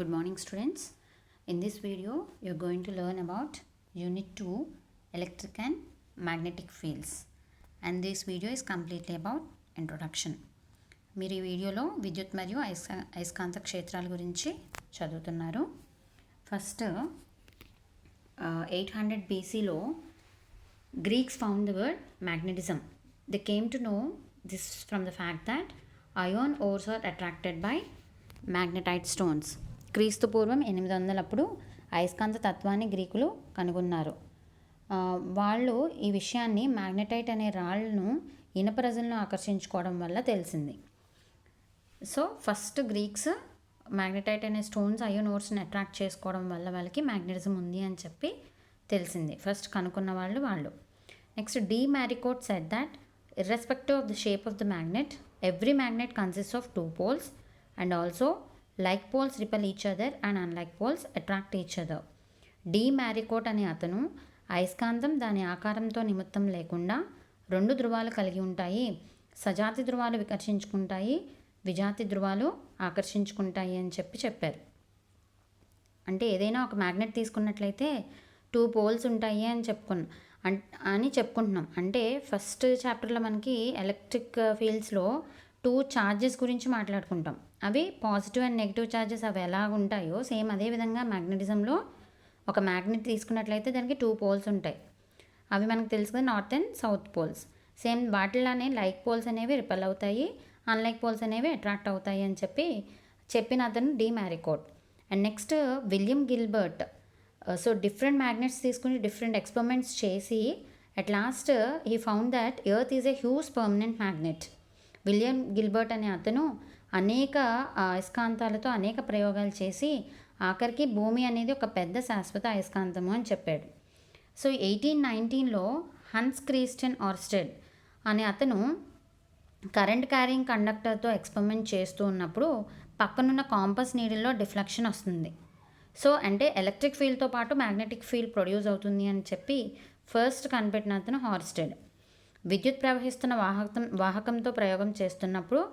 Good morning, students. In this video, you're going to learn about Unit 2 Electric and Magnetic Fields. And this video is completely about introduction. మీరు ఈ వీడియోలో విద్యుత్ మరియు అయస్కాంత క్షేత్రాల గురించి చదువుతున్నారు. First 800 BCలో Greeks found the word magnetism. They came to know this from the fact that iron ores are attracted by magnetite stones. క్రీస్తు పూర్వం 800 అప్పుడు అయస్కాంత తత్వాన్ని గ్రీకులు కనుగొన్నారు. వాళ్ళు ఈ విషయాన్ని మ్యాగ్నెటైట్ అనే రాళ్లను ఇనపరజలను ఆకర్షించుకోవడం వల్ల తెలిసింది. సో ఫస్ట్ గ్రీక్స్ మ్యాగ్నెటైట్ అనే స్టోన్స్ అయోన్ ఓర్స్ని అట్రాక్ట్ చేసుకోవడం వల్ల వాళ్ళకి మ్యాగ్నెటిజం ఉంది అని చెప్పి తెలిసింది. ఫస్ట్ కనుక్కున్న వాళ్ళు. Next de Maricourt said that irrespective of the shape of the magnet, every magnet consists of two poles and also like poles repel each other and unlike poles attract each other. De Maricourt అనే అతను అయస్కాంతం దాని ఆకారంతో నిమిత్తం లేకుండా రెండు ధృవాలు కలిగి ఉంటాయి, సజాతి ధృవాలు వికర్షించుకుంటాయి, విజాతి ధృవాలు ఆకర్షించుకుంటాయి అని చెప్పారు. అంటే ఏదైనా ఒక మ్యాగ్నెట్ తీసుకున్నట్లయితే 2 పోల్స్ ఉంటాయి అని చెప్పుకుంటున్నాం. అంటే ఫస్ట్ చాప్టర్లో మనకి ఎలక్ట్రిక్ ఫీల్డ్స్లో 2 ఛార్జెస్ గురించి మాట్లాడుకుంటాం. అవి పాజిటివ్ అండ్ నెగిటివ్ ఛార్జెస్ అవి ఎలా ఉంటాయో సేమ్ అదేవిధంగా మ్యాగ్నెటిజంలో ఒక మ్యాగ్నెట్ తీసుకున్నట్లయితే దానికి 2 పోల్స్ ఉంటాయి. అవి మనకు తెలుసు కదా, north and south poles. Same వాటిలానే లైక్ పోల్స్ అనేవి రిపెల్ అవుతాయి, అన్లైక్ పోల్స్ అనేవి అట్రాక్ట్ అవుతాయి అని చెప్పిన అతను de Maricourt. And next William Gilbert. So different magnets తీసుకుని డిఫరెంట్ ఎక్స్పెరిమెంట్స్ చేసి at last he found that earth is a huge permanent magnet. William Gilbert అనే అతను అనేక అయస్కాంతాలతో అనేక ప్రయోగాలు చేసి ఆఖరికి భూమి అనేది ఒక పెద్ద శాశ్వత అయస్కాంతము అని చెప్పాడు. సో 1819లో హన్స్ క్రిస్టియన్ ఆర్స్టెడ్ అనే అతను కరెంట్ క్యారింగ్ కండక్టర్తో ఎక్స్పెరిమెంట్ చేస్తూ ఉన్నప్పుడు పక్కనున్న కాంపస్ నీడిల్లో డిఫ్లెక్షన్ వస్తుంది. సో అంటే ఎలక్ట్రిక్ ఫీల్డ్తో పాటు మ్యాగ్నెటిక్ ఫీల్డ్ ప్రొడ్యూస్ అవుతుంది అని చెప్పి ఫస్ట్ కనిపెట్టిన అతను హార్స్టెడ్. విద్యుత్ ప్రవహిస్తున్న వాహకంతో ప్రయోగం చేస్తున్నప్పుడు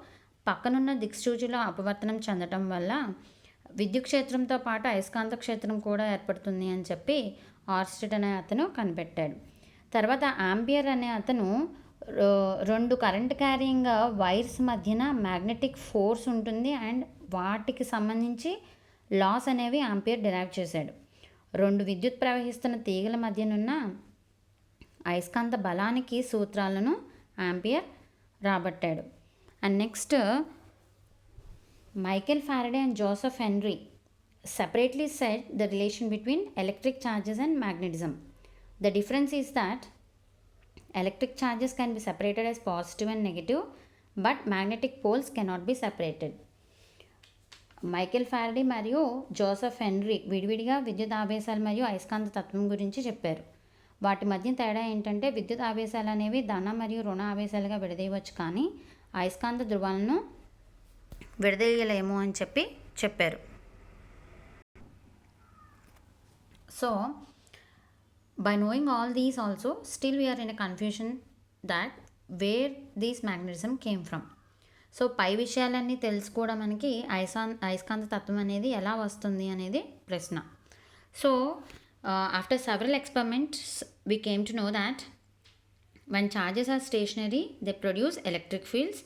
పక్కనున్న దిక్సూచిలో అపవర్తనం చెందటం వల్ల విద్యుత్ క్షేత్రంతో పాటు అయస్కాంత క్షేత్రం కూడా ఏర్పడుతుంది అని చెప్పి హార్స్టెడ్ అనే అతను కనిపెట్టాడు. తర్వాత ఆంపియర్ అనే అతను 2 కరెంట్ క్యారింగ్ వైర్స్ మధ్యన మ్యాగ్నెటిక్ ఫోర్స్ ఉంటుంది అండ్ వాటికి సంబంధించి లాస్ అనేవి ఆంపియర్ డిరైవ్ చేశాడు. 2 విద్యుత్ ప్రవహిస్తున్న తీగల మధ్యనున్న అయస్కాంత బలానికి సూత్రాలను ఆంపియర్ రాబట్టాడు. And next Michael Faraday and Joseph Henry separately said the relation between electric charges and magnetism. The difference is that electric charges can be separated as positive and negative, but magnetic poles cannot be separated. Michael Faraday మరియు Joseph henry విడివిడిగా విద్యుత్ ఆవేశాలు మరియు అయస్కాంత తత్వం గురించి చెప్పారు. వాటి మధ్య తేడా ఏంటంటే విద్యుత్ ఆవేశాలు అనేవి ధన మరియు రుణ ఆవేశాలుగా విడదీయవచ్చు, కానీ అయస్కాంత ధృవాలను విడదీయలేము అని చెప్పారు. So by knowing all these also, still we are in a confusion that where this magnetism came from. So పై విషయాలన్నీ తెలుసుకోవడం మనకి అయస్కాంత తత్వం అనేది ఎలా వస్తుంది అనేది ప్రశ్న. So after several experiments we came to know that when charges are stationary they produce electric fields,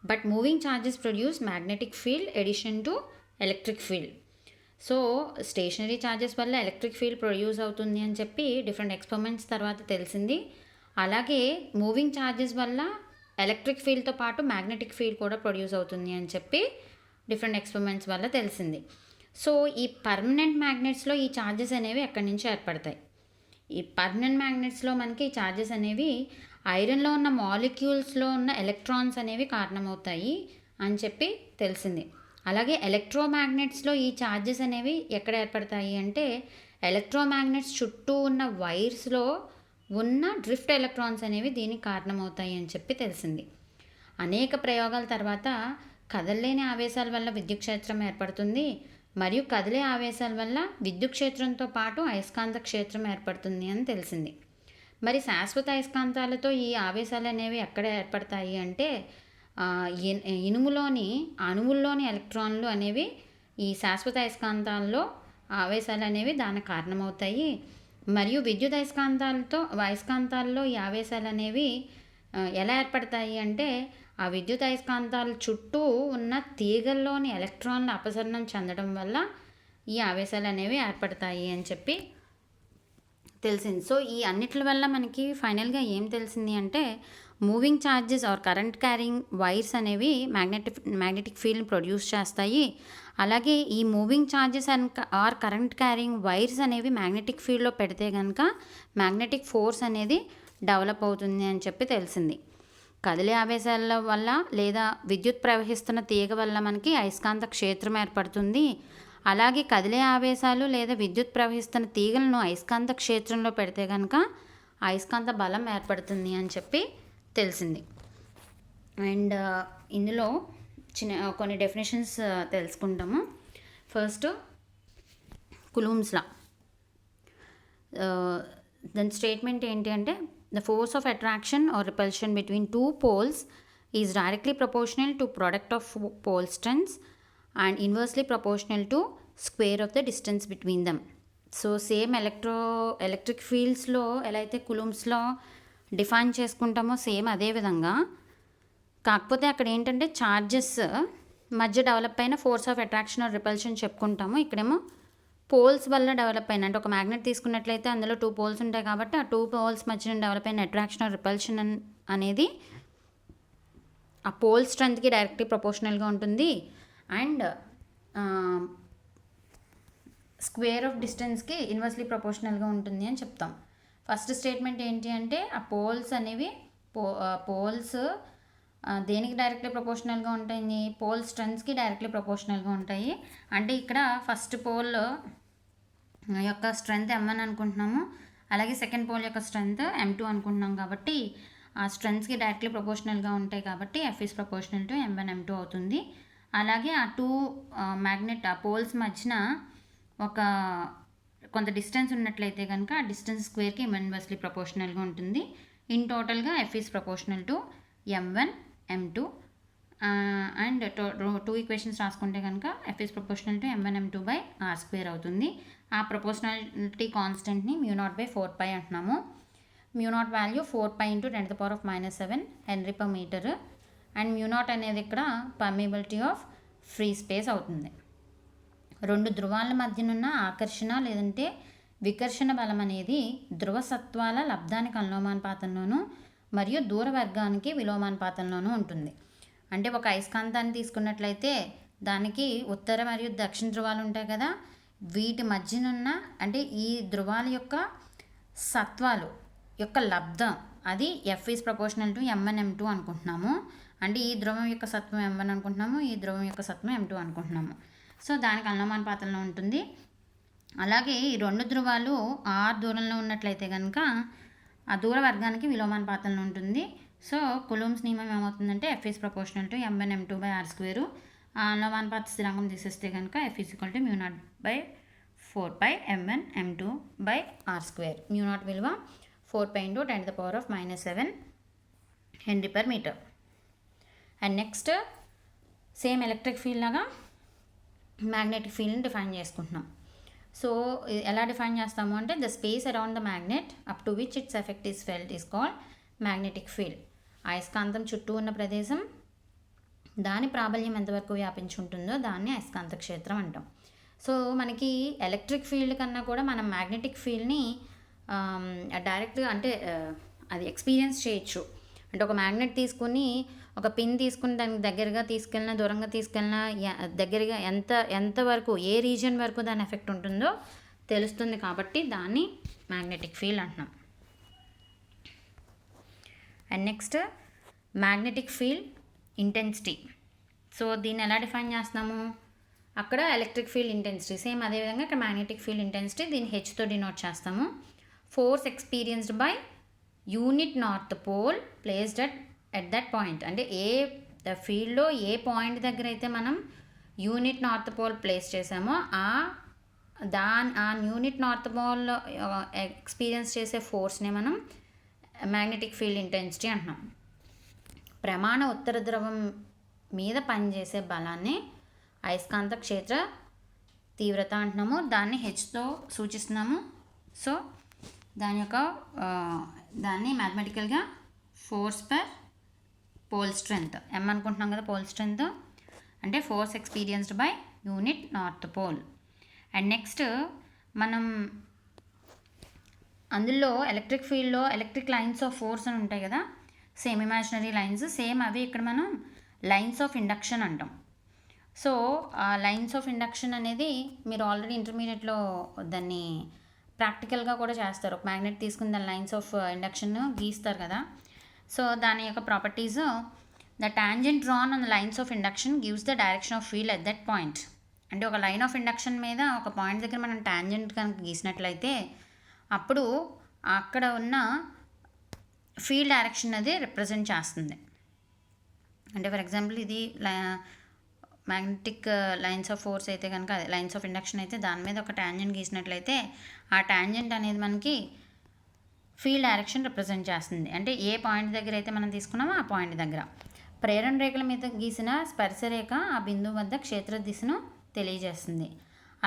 but moving charges produce magnetic field addition to electric field. So stationary charges వల్ల ఎలక్ట్రిక్ ఫీల్డ్ ప్రొడ్యూస్ అవుతుంది అని చెప్పి different experiments తర్వాత తెలిసింది. అలాగే moving charges వల్ల electric ఫీల్డ్తో పాటు మ్యాగ్నెటిక్ ఫీల్డ్ కూడా ప్రొడ్యూస్ అవుతుంది అని చెప్పి డిఫరెంట్ ఎక్స్పెరిమెంట్స్ వల్ల తెలిసింది. సో ఈ పర్మనెంట్ మ్యాగ్నెట్స్లో ఈ ఛార్జెస్ అనేవి ఎక్కడి నుంచి ఏర్పడతాయి? ఈ పర్మనెంట్ మ్యాగ్నెట్స్లో మనకి ఈ ఛార్జెస్ అనేవి ఐరన్లో ఉన్న మాలిక్యూల్స్లో ఉన్న ఎలక్ట్రాన్స్ అనేవి కారణమవుతాయి అని చెప్పి తెలిసింది. అలాగే ఎలక్ట్రోమాగ్నెట్స్లో ఈ ఛార్జెస్ అనేవి ఎక్కడ ఏర్పడతాయి అంటే ఎలక్ట్రోమాగ్నెట్స్ చుట్టూ ఉన్న వైర్స్లో ఉన్న డ్రిఫ్ట్ ఎలక్ట్రాన్స్ అనేవి దీనికి కారణమవుతాయి అని చెప్పి తెలిసింది. అనేక ప్రయోగాల తర్వాత కదలలేని ఆవేశాల వల్ల విద్యుత్ క్షేత్రం ఏర్పడుతుంది మరియు కదిలే ఆవేశాల వల్ల విద్యుత్ క్షేత్రంతో పాటు అయస్కాంత క్షేత్రం ఏర్పడుతుంది అని తెలిసింది. మరి శాశ్వత అయస్కాంతాలతో ఈ ఆవేశాలు అనేవి ఎక్కడ ఏర్పడతాయి అంటే ఇనుములోని అణువుల్లోని ఎలక్ట్రాన్లు అనేవి ఈ శాశ్వత అయస్కాంతాల్లో ఆవేశాలు అనేవి దానికి కారణమవుతాయి. మరియు విద్యుత్ అయస్కాంతాల్లో ఈ ఆవేశాలు అనేవి ఎలా ఏర్పడతాయి అంటే, ఆ విద్యుత్ అయస్కాంతాల చుట్టూ ఉన్న తీగల్లోని ఎలక్ట్రాన్ల అపసరణం చెందడం వల్ల ఈ ఆవేశాలు అనేవి ఏర్పడతాయి అని చెప్పి తెలిసింది. సో ఈ అన్నిటి వల్ల మనకి ఫైనల్గా ఏం తెలిసింది అంటే, moving charges or current carrying wires అనేవి మ్యాగ్నెటిక్ ఫీల్డ్ని ప్రొడ్యూస్ చేస్తాయి. అలాగే ఈ moving charges or current carrying wires అనేవి మ్యాగ్నెటిక్ ఫీల్డ్లో పెడితే కనుక మ్యాగ్నెటిక్ ఫోర్స్ అనేది డెవలప్ అవుతుంది అని చెప్పి తెలిసింది. కదిలే ఆవేశాల వల్ల లేదా విద్యుత్ ప్రవహిస్తున్న తీగ వల్ల మనకి అయస్కాంత క్షేత్రం ఏర్పడుతుంది. అలాగే కదిలే ఆవేశాలు లేదా విద్యుత్ ప్రవహిస్తున్న తీగలను అయస్కాంత క్షేత్రంలో పెడితే కనుక అయస్కాంత బలం ఏర్పడుతుంది అని చెప్పి తెలిసింది. అండ్ ఇందులో కొన్ని డెఫినేషన్స్ తెలుసుకుంటాము. First Coulomb's law. దాని స్టేట్మెంట్ ఏంటి అంటే, the force of attraction or repulsion between two poles is directly proportional to product of pole strengths and inversely proportional to square of the distance between them. So same electric ఫీల్డ్స్లో ఎలా అయితే కులూమ్స్లో define చేసుకుంటామో same అదే విధంగా, కాకపోతే అక్కడ ఏంటంటే charges మధ్య డెవలప్ అయిన force of attraction or repulsion చెప్పుకుంటాము. ఇక్కడేమో పోల్స్ వల్ల డెవలప్ అయిన, అంటే ఒక మ్యాగ్నెట్ తీసుకున్నట్లయితే అందులో 2 పోల్స్ ఉంటాయి కాబట్టి ఆ 2 పోల్స్ మధ్యన డెవలప్ అయిన అట్రాక్షన్ ఆర్ రిపల్షన్ అనేది ఆ పోల్ స్ట్రెంత్కి డైరెక్ట్లీ ప్రపోర్షనల్గా ఉంటుంది. అండ్ స్క్వేర్ ఆఫ్ డిస్టెన్స్కి ఇన్వర్స్లీ ప్రపోర్షనల్గా ఉంటుంది అని చెప్తాం. ఫస్ట్ స్టేట్మెంట్ ఏంటి అంటే, ఆ పోల్స్ అనేవి పోల్స్ దేనికి డైరెక్ట్లీ ప్రపోర్షనల్గా ఉంటాయి? పోల్ స్ట్రెంత్స్కి డైరెక్ట్లీ ప్రపోర్షనల్గా ఉంటాయి. అంటే ఇక్కడ ఫస్ట్ పోల్ యొక్క స్ట్రెంత్ M1 అనుకుంటున్నాము, అలాగే సెకండ్ పోల్ యొక్క స్ట్రెంత్ M2 అనుకుంటున్నాం. కాబట్టి ఆ స్ట్రెంత్స్కి డైరెక్ట్లీ ప్రపోర్షనల్గా ఉంటాయి కాబట్టి F is proportional to M1 M2 అవుతుంది. అలాగే ఆ 2 మ్యాగ్నెట్ ఆ పోల్స్ మధ్యన కొంత డిస్టెన్స్ ఉన్నట్లయితే కనుక ఆ డిస్టెన్స్ స్క్వేర్కి ఇన్వర్స్లీ ప్రపోర్షనల్గా ఉంటుంది. ఇన్ టోటల్గా F is proportional to M1 M2 and 2 equations రాసుకుంటే కనుక F is proportional to M1 M2 by R² అవుతుంది. ఆ ప్రపోర్షనాలిటీ కాన్స్టెంట్ని μ0/4π అంటున్నాము. μ0 value 4π × 10⁻⁷ henry per metre. And μ0 అనేది ఇక్కడ పర్మియబిలిటీ ఆఫ్ ఫ్రీ స్పేస్ అవుతుంది. 2 ధ్రువాల మధ్యనున్న ఆకర్షణ లేదంటే వికర్షణ బలం అనేది ధ్రువసత్వాల లబ్ధానికి అనులోమానుపాతంలోనూ మరియు దూర వర్గానికి విలోమానుపాతంలోనూ ఉంటుంది. అంటే ఒక అయస్కాంతాన్ని తీసుకున్నట్లయితే దానికి ఉత్తర మరియు దక్షిణ ధ్రువాలు ఉంటాయి కదా, వీటి మధ్యనున్న అంటే ఈ ధ్రువాల యొక్క సత్వాలు యొక్క లబ్ధం అది F is proportional to M1 M2 అనుకుంటున్నాము. అంటే ఈ ధ్రువం యొక్క సత్వం M1 అనుకుంటున్నాము, ఈ ధ్రువం యొక్క సత్వం M2 అనుకుంటున్నాము. సో దానికి అనులోమానుపాతంలో ఉంటుంది. అలాగే ఈ 2 ధ్రువాలు R దూరంలో ఉన్నట్లయితే కనుక ఆ దూర వర్గానికి విలోమానుపాతంలో ఉంటుంది. సో కులూమ్స్ నియమం ఏమవుతుందంటే F is proportional to M1 M2 by R². ఆ అనులోమానుపాత స్థిరాంకం తీసేస్తే కనుక F is equal to μ0/4π M1 M2 by R². μ0 విలువ 4π × 10⁻⁷ henry per metre. And next same electric field లాగా మ్యాగ్నెటిక్ ఫీల్డ్ని డిఫైన్ చేసుకుంటున్నాం. సో ఎలా డిఫైన్ చేస్తాము అంటే, the space around the magnet up to which its effect is felt is called magnetic field. అయస్కాంతం చుట్టూ ఉన్న ప్రదేశం దాని ప్రాబల్యం ఎంతవరకు వ్యాపించి ఉంటుందో దాన్ని అయస్కాంత క్షేత్రం అంటాం. సో మనకి ఎలక్ట్రిక్ ఫీల్డ్ కన్నా కూడా మనం మ్యాగ్నెటిక్ ఫీల్డ్ని డైరెక్ట్గా అంటే అది ఎక్స్పీరియన్స్ చేయొచ్చు. అంటే ఒక మ్యాగ్నెట్ తీసుకుని ఒక పిన్ తీసుకుని దానికి దగ్గరగా తీసుకెళ్ళినా దూరంగా తీసుకెళ్ళినా దగ్గరగా ఎంతవరకు ఏ రీజియన్ వరకు దాని ఎఫెక్ట్ ఉంటుందో తెలుస్తుంది. కాబట్టి దాన్ని మ్యాగ్నెటిక్ ఫీల్డ్ అంటున్నాం. And next magnetic field intensity. So దీన్ని ఎలా డిఫైన్ చేస్తున్నాము? అక్కడ ఎలక్ట్రిక్ ఫీల్డ్ ఇంటెన్సిటీ సేమ్ అదేవిధంగా ఇక్కడ మ్యాగ్నెటిక్ ఫీల్డ్ ఇంటెన్సిటీ దీన్ని హెచ్తో డినోట్ చేస్తాము. Force experienced by unit north pole placed at that point. అంటే ఫీల్డ్లో ఏ పాయింట్ దగ్గర అయితే మనం యూనిట్ నార్త్ పోల్ ప్లేస్ చేసామో ఆ యూనిట్ నార్త్ పోల్లో ఎక్స్పీరియన్స్ చేసే ఫోర్స్ని మనం మ్యాగ్నెటిక్ ఫీల్డ్ ఇంటెన్సిటీ అంటున్నాం. ప్రమాణ ఉత్తర ధ్రువం మీద పనిచేసే బలాన్ని అయస్కాంత క్షేత్ర తీవ్రత అంటున్నాము, దాన్ని హెచ్తో సూచిస్తున్నాము. సో దాని యొక్క దాన్ని మ్యాథమెటికల్గా force per pole strength m అనుకుంటున్నాం కదా. పోల్ స్ట్రెంత్ అంటే force experienced by unit north pole. And next మనం అందులో ఎలక్ట్రిక్ ఫీల్డ్లో ఎలక్ట్రిక్ లైన్స్ ఆఫ్ ఫోర్స్ అని ఉంటాయి కదా, సేమ్ ఇమాజినరీ లైన్స్, సేమ్ అవి ఇక్కడ మనం లైన్స్ ఆఫ్ ఇండక్షన్ అంటాం. సో ఆ లైన్స్ ఆఫ్ ఇండక్షన్ అనేది మీరు ఆల్రెడీ ఇంటర్మీడియట్లో దాన్ని ప్రాక్టికల్గా కూడా చేస్తారు. ఒక మ్యాగ్నెట్ తీసుకుని దాని లైన్స్ ఆఫ్ ఇండక్షన్ గీస్తారు కదా. సో దాని యొక్క properties, the tangent drawn on the lines of induction gives the direction of field at that point. అంటే ఒక లైన్ ఆఫ్ ఇండక్షన్ మీద ఒక పాయింట్ దగ్గర మనం టాంజెంట్ కనుక గీసినట్లయితే అప్పుడు అక్కడ ఉన్న ఫీల్డ్ డైరెక్షన్ అది రిప్రజెంట్ చేస్తుంది. అంటే ఫర్ ఎగ్జాంపుల్ ఇది మ్యాగ్నెటిక్ లైన్స్ ఆఫ్ ఫోర్స్ అయితే కనుక, లైన్స్ ఆఫ్ ఇండక్షన్ అయితే దాని మీద ఒక టాంజెంట్ గీసినట్లయితే ఆ టాంజెంట్ అనేది మనకి ఫీల్డ్ డైరెక్షన్ రిప్రజెంట్ చేస్తుంది. అంటే ఏ పాయింట్ దగ్గర అయితే మనం తీసుకున్నామో ఆ పాయింట్ దగ్గర. ప్రేరణ రేఖల మీద గీసిన స్పర్శరేఖ ఆ బిందువు వద్ద క్షేత్ర దిశను తెలియజేస్తుంది.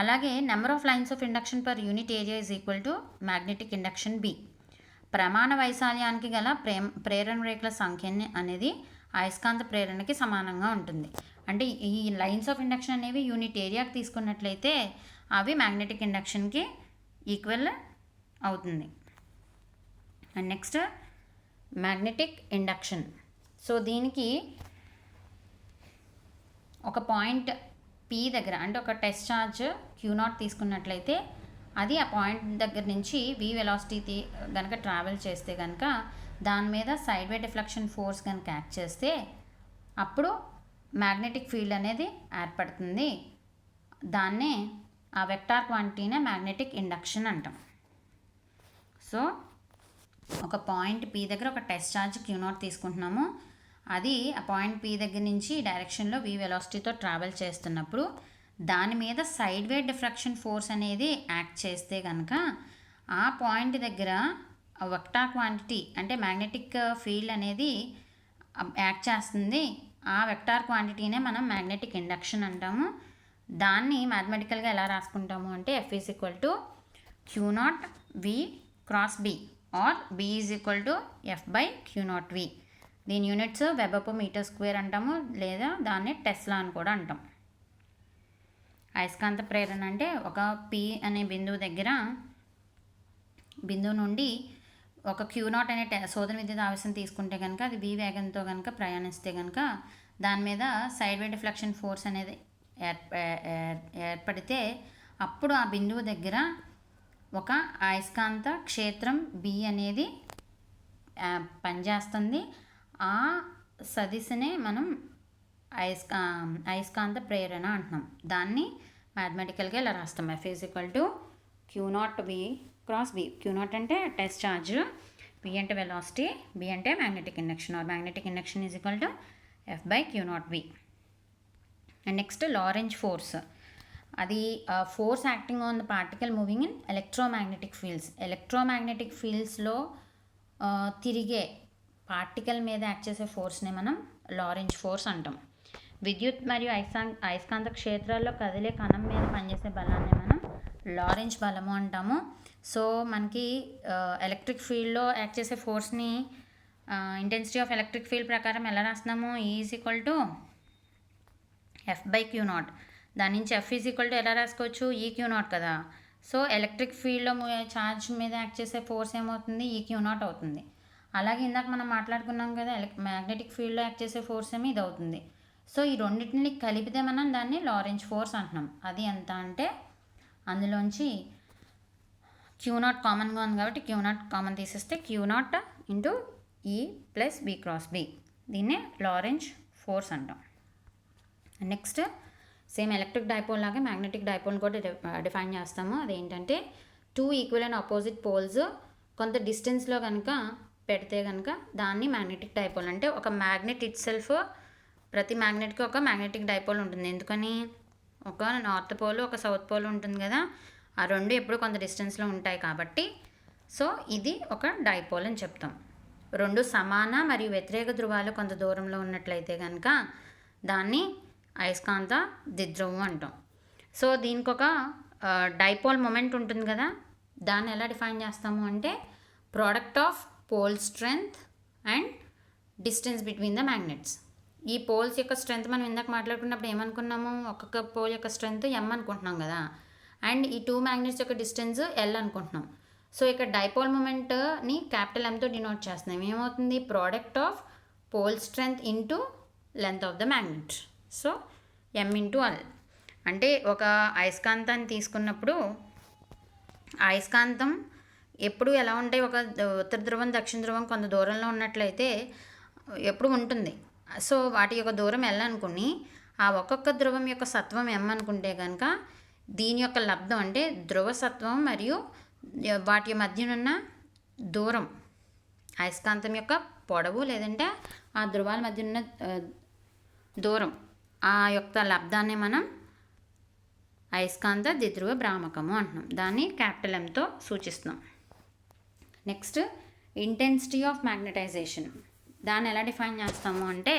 అలాగే number of lines of induction per unit area is equal to magnetic induction B. ప్రమాణ వైశాల్యానికి గల ప్రేరణ రేఖల సంఖ్య అనేది అయస్కాంత ప్రేరణకి సమానంగా ఉంటుంది. అంటే ఈ లైన్స్ ఆఫ్ ఇండక్షన్ అనేవి యూనిట్ ఏరియాకి తీసుకున్నట్లయితే అవి మ్యాగ్నెటిక్ ఇండక్షన్కి ఈక్వల్ అవుతుంది. And next magnetic induction. So దీనికి ఒక పాయింట్ పి దగ్గర, అంటే ఒక టెస్ట్ ఛార్జ్ Q0 తీసుకున్నట్లయితే అది ఆ పాయింట్ దగ్గర నుంచి v వెలాసిటీ కనుక ట్రావెల్ చేస్తే కనుక దాని మీద సైడ్ వే డిఫ్లెక్షన్ ఫోర్స్ కనుక యాక్ట్ చేస్తే అప్పుడు మ్యాగ్నెటిక్ ఫీల్డ్ అనేది ఏర్పడుతుంది. దాన్నే ఆ వెక్టార్ క్వాంటిటీనే మ్యాగ్నెటిక్ ఇండక్షన్ అంటాం. సో ఒక పాయింట్ పి దగ్గర ఒక టెస్ట్ ఛార్జ్ Q0 తీసుకుంటున్నాము. అది ఆ పాయింట్ పి దగ్గర నుంచి డైరెక్షన్లో v వెలాసిటీతో ట్రావెల్ చేస్తున్నప్పుడు దాని మీద సైడ్ వే డిఫ్రాక్షన్ ఫోర్స్ అనేది యాక్ట్ చేస్తే కనుక ఆ పాయింట్ దగ్గర వెక్టార్ క్వాంటిటీ అంటే మ్యాగ్నెటిక్ ఫీల్డ్ అనేది యాక్ట్ చేస్తుంది. ఆ వెక్టార్ క్వాంటిటీనే మనం మ్యాగ్నెటిక్ ఇండక్షన్ అంటాము. దాన్ని మ్యాథమెటికల్గా ఎలా రాసుకుంటాము అంటే F is equal to Q0 V cross B or B is equal to F by Q0 V. దీని units weber per metre square అంటాము, లేదా దాన్ని టెస్లా అని కూడా అంటాం. అయస్కాంత ప్రేరణ అంటే ఒక P అనే బిందువు నుండి ఒక Q0 అనే శోధన విద్యుత్ ఆవేశం తీసుకుంటే కనుక అది V వేగంతో కనుక ప్రయాణిస్తే కనుక దాని మీద సైడ్ వే డిఫ్లెక్షన్ ఫోర్స్ అనేది ఏర్పడితే అప్పుడు ఆ బిందువు దగ్గర ఒక అయస్కాంత క్షేత్రం B అనేది పనిచేస్తుంది. ఆ సదిశనే మనం అయస్కాంత ప్రేరణ అంటున్నాం. దాన్ని మ్యాథమెటికల్గా ఇలా రాస్తాం. F is equal to Q0 V cross B. Q0 అంటే టెస్ట్ ఛార్జ్, V అంటే వెలాసిటీ, B అంటే magnetic induction or magnetic induction is equal to F by Q0 V. And next Lorentz force. అది force acting on the particle moving in electromagnetic fields. Electromagnetic ఫీల్డ్స్లో తిరిగే particle మీద act చేసే ఫోర్స్ని మనం Lorenz force అంటాం. విద్యుత్ మరియు అయస్కాంత క్షేత్రాల్లో కదిలే కణం మీద పనిచేసే బలాన్ని మనం లారెంజ్ బలము అంటాము. సో మనకి ఎలక్ట్రిక్ ఫీల్డ్లో యాక్ట్ చేసే ఫోర్స్ని ఇంటెన్సిటీ ఆఫ్ ఎలక్ట్రిక్ ఫీల్డ్ ప్రకారం ఎలా రాస్తున్నాము? E is equal to F by Q0. దాని నుంచి F ఈజ్ ఈక్వల్ టు ఎలా రాసుకోవచ్చు? EQ0 కదా. సో ఎలక్ట్రిక్ ఫీల్డ్లో ఛార్జ్ మీద యాక్ట్ చేసే ఫోర్స్ ఏమవుతుంది? EQ0 అవుతుంది. అలాగే ఇందాక మనం మాట్లాడుకున్నాం కదా, మ్యాగ్నెటిక్ ఫీల్డ్లో యాక్ట్ చేసే ఫోర్స్ ఏమో ఇది అవుతుంది. సో ఈ రెండింటిని కలిపితే మనం దాన్ని లారెంజ్ ఫోర్స్ అంటున్నాం. అది ఎంత అంటే అందులోంచి Q0 కామన్గా ఉంది కాబట్టి Q0 కామన్ తీసేస్తే Q0 into E plus B cross B. దీన్నే లారెంజ్ ఫోర్స్ అంటాం. నెక్స్ట్ సేమ్ ఎలక్ట్రిక్ డైపోల్ లాగా మ్యాగ్నెటిక్ డైపోల్ కూడా డిఫైన్ చేస్తాము. అదేంటంటే 2 ఈక్వల్ అండ్ ఆపోజిట్ పోల్స్ కొంత డిస్టెన్స్లో కనుక పెడితే కనుక దాన్ని మ్యాగ్నెటిక్ డైపోల్ అంటే ఒక మ్యాగ్నెట్ ఇట్ సెల్ఫ్, ప్రతి మ్యాగ్నెట్కి ఒక మ్యాగ్నెటిక్ డైపోల్ ఉంటుంది. ఎందుకని? ఒక నార్త్ పోల్ ఒక సౌత్ పోల్ ఉంటుంది కదా, ఆ రెండు ఎప్పుడు కొంత డిస్టెన్స్లో ఉంటాయి కాబట్టి సో ఇది ఒక డైపోల్ అని చెప్తాం. రెండు సమాన మరియు వ్యతిరేక ధృవాలు కొంత దూరంలో ఉన్నట్లయితే కనుక దాన్ని అయస్కాంత ద్విధ్రువం అంటాం. సో దీనికి ఒక డైపోల్ మొమెంట్ ఉంటుంది కదా, దాన్ని ఎలా డిఫైన్ చేస్తాము అంటే product of pole strength and distance between the magnets. ఈ పోల్స్ యొక్క స్ట్రెంగ్త్ మనం ఇందాక మాట్లాడుకున్నప్పుడు ఏమనుకున్నాము, ఒక్కొక్క పోల్ యొక్క స్ట్రెంగ్త్ m అనుకుంటున్నాం కదా, అండ్ ఈ 2 మ్యాగ్నెట్స్ యొక్క డిస్టెన్స్ l అనుకుంటున్నాం. సో ఇక్కడ డైపోల్ మూమెంట్ని క్యాపిటల్ Mతో డినోట్ చేస్తున్నాం. ఏమవుతుంది, product of pole strength into length of the magnet. So m into l. అంటే ఒక అయస్కాంతాన్ని తీసుకున్నప్పుడు అయస్కాంతం ఎప్పుడు ఎలా ఉంటాయి, ఒక ఉత్తర ధ్రువం దక్షిణ ధ్రువం కొంత దూరంలో ఉన్నట్లయితే ఎప్పుడు ఉంటుంది. సో వాటి యొక్క దూరం l అనుకుని ఆ ఒక్కొక్క ధ్రువం యొక్క సత్వం m అనుకుంటే కనుక దీని యొక్క లబ్ధం అంటే ధ్రువ సత్వం మరియు వాటి మధ్యనున్న దూరం, అయస్కాంతం యొక్క పొడవు లేదంటే ఆ ధ్రువాల మధ్యనున్న దూరం, ఆ యొక్క లబ్ధాన్ని మనం అయస్కాంత ద్విధ్రువ భ్రామకము అంటున్నాం. దాన్ని క్యాపిటల్ Mతో సూచిస్తున్నాం. Next intensity of magnetization. దాన్ని ఎలా డిఫైన్ చేస్తాము అంటే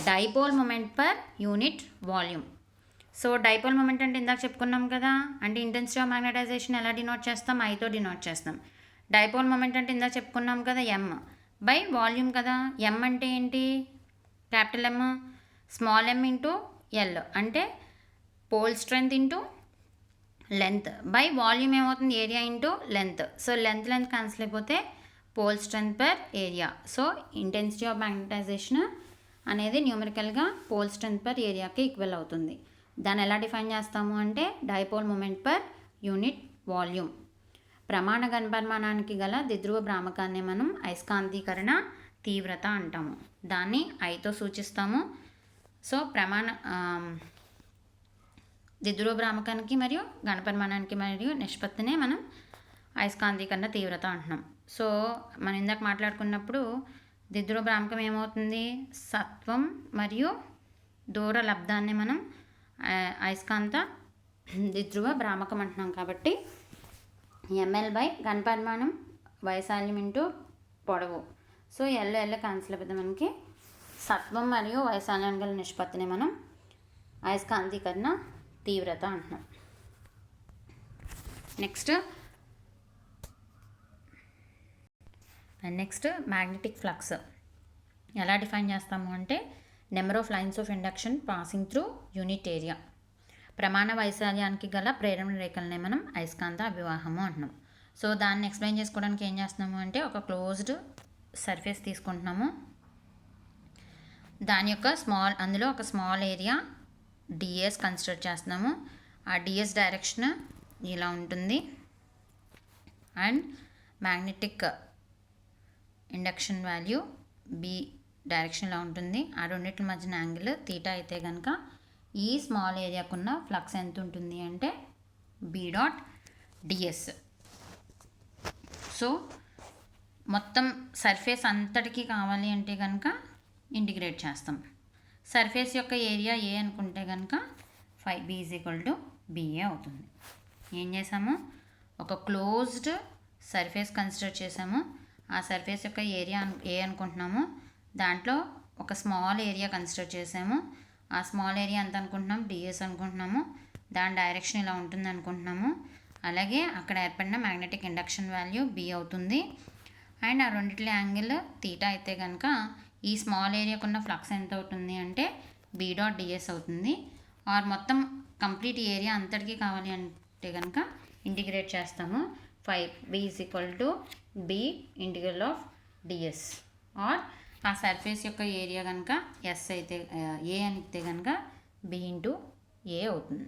dipole moment per unit volume. So dipole moment అంటే ఇందాక చెప్పుకున్నాం కదా, అంటే ఇంటెన్సిటీ ఆఫ్ మ్యాగ్నటైజేషన్ ఎలా డినోట్ చేస్తాం, ఐతో డినోట్ చేస్తాం. డైపోల్ మూమెంట్ అంటే ఇందాక చెప్పుకున్నాం కదా m బై వాల్యూమ్ కదా. m అంటే ఏంటి, capital M, small m into l అంటే pole strength into length by volume ఏమవుతుంది, area into length. So length cancel అయిపోతే pole strength per area. So intensity of magnetization అనేది న్యూమరికల్గా పోల్ స్ట్రెంగ్త్ పర్ ఏరియాకి equal అవుతుంది. దాన్ని ఎలా డిఫైన్ చేస్తాము అంటే dipole moment per unit volume. ప్రమాణ ఘనపరిమాణానికి గల ద్విధ్రువ భ్రామకాన్ని మనం అయస్కాంతీకరణ తీవ్రత అంటాము. దాన్ని ఐతో సూచిస్తాము. సో ద్విధ్రువ భ్రామకానికి మరియు ఘనపరిమాణానికి మరియు నిష్పత్తినే మనం అయస్కాంతీకరణ తీవ్రత అంటున్నాం. సో మనం ఇందాక మాట్లాడుకున్నప్పుడు ద్విధ్రువ భ్రామకం ఏమవుతుంది, సత్వం మరియు దూర లబ్ధాన్ని మనం అయస్కాంత ద్విధ్రువ భ్రామకం అంటున్నాం. కాబట్టి ml బై ఘనపరిమాణం వైశాల్యం ఇంటూ పొడవు. సో ఎల్ క్యాన్సిల్ అయిపోతే మనకి సత్వం మరియు వైశాల్యం గల నిష్పత్తిని మనం అయస్కాంతీకరణ తీవ్రత అంటున్నాం. నెక్స్ట్ మ్యాగ్నెటిక్ ఫ్లక్స్ ఎలా డిఫైన్ చేస్తాము అంటే number of lines of induction passing through unit area. ప్రమాణ వైశాల్యానికి గల ప్రేరణ రేఖలనే మనం అయస్కాంత అభివాహము అంటున్నాం. సో దాన్ని ఎక్స్ప్లెయిన్ చేసుకోవడానికి ఏం చేస్తున్నాము అంటే ఒక క్లోజ్డ్ సర్ఫేస్ తీసుకుంటున్నాము. దాని యొక్క అందులో ఒక స్మాల్ ఏరియా ds కన్సిడర్ చేస్తున్నాము. ఆ ds డైరెక్షన్ ఇలా ఉంటుంది and magnetic induction value b డైరెక్షన్లో ఉంటుంది. ఆ రెండింటి మధ్యన యాంగిల్ తీటా అయితే కనుక ఈ స్మాల్ ఏరియాకున్న ఫ్లక్స్ ఎంత ఉంటుంది అంటే b.ds. సో మొత్తం సర్ఫేస్ అంతటికి కావాలి అంటే కనుక ఇంటిగ్రేట్ చేస్తాం. సర్ఫేస్ యొక్క ఏరియా ఏ అనుకుంటే కనుక 5b = ba అవుతుంది. ఏం చేసాము, ఒక క్లోజ్డ్ సర్ఫేస్ కన్సిడర్ చేసాము. ఆ సర్ఫేస్ యొక్క ఏరియా ఏ అనుకుంటున్నాము, దాంట్లో ఒక స్మాల్ ఏరియా కన్సిడర్ చేసాము. ఆ స్మాల్ ఏరియా ఎంత అనుకుంటున్నాము, ds అనుకుంటున్నాము. దాని డైరెక్షన్ ఇలా ఉంటుంది అనుకుంటున్నాము. అలాగే అక్కడ ఏర్పడిన మ్యాగ్నెటిక్ ఇండక్షన్ వాల్యూ b అవుతుంది. అండ్ ఆ రెండిట్ల యాంగిల్ తీటా అయితే కనుక ఈ స్మాల్ ఏరియాకున్న ఫ్లక్స్ ఎంత అవుతుంది అంటే b.ds అవుతుంది. ఆర్ మొత్తం కంప్లీట్ ఏరియా అంతటికీ కావాలి అంటే కనుక ఇంటిగ్రేట్ చేస్తాము. 5b = b integral of ds. Or ఆ సర్ఫేస్ యొక్క ఏరియా కనుక s అయితే a అయితే కనుక b × a అవుతుంది.